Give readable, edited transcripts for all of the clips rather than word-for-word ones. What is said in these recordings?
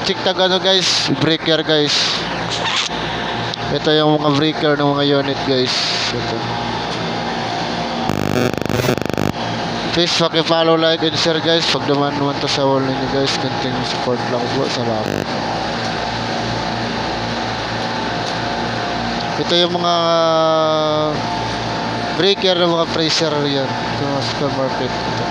Check tag ano guys, breaker guys. Ito yung mga breaker ng mga unit guys. Ito. Please paki-follow, like, and share guys. Pag naman to sa wall ninyo guys, continue support lang po. Salamat. Ito yung mga breaker ng mga freezer yan. Ito mga supermarket. Ito.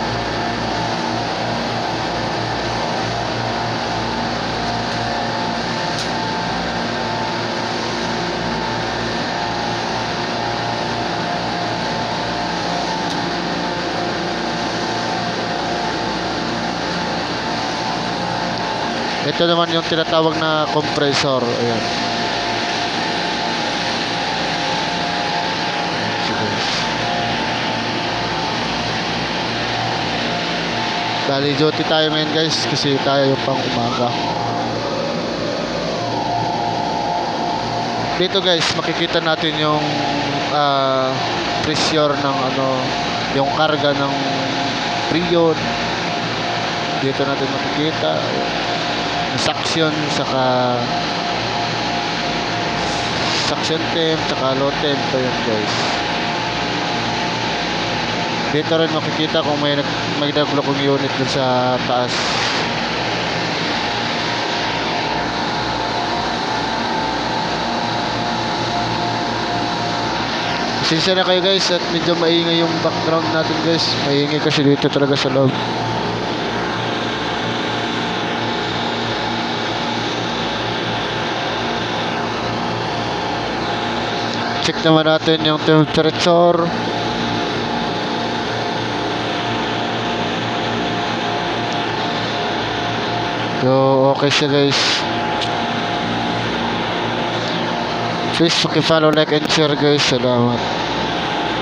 Ito naman yung tinatawag na compressor. Ayan. Dali duty tayo ngayon guys kasi tayo yung pang umaga. Dito guys makikita natin yung pressure ng yung karga ng prion. Dito natin makikita suction saka suction temp saka low temp. Ito yun guys. Dito rin makikita kung may nagdaglokong unit dun sa taas. Pasensya na kayo guys at medyo maingay yung background natin guys. Maingay kasi dito talaga sa loob. Check naman natin yung temperature. So, okay siya guys. Please paki-follow, like, and share guys. Salamat.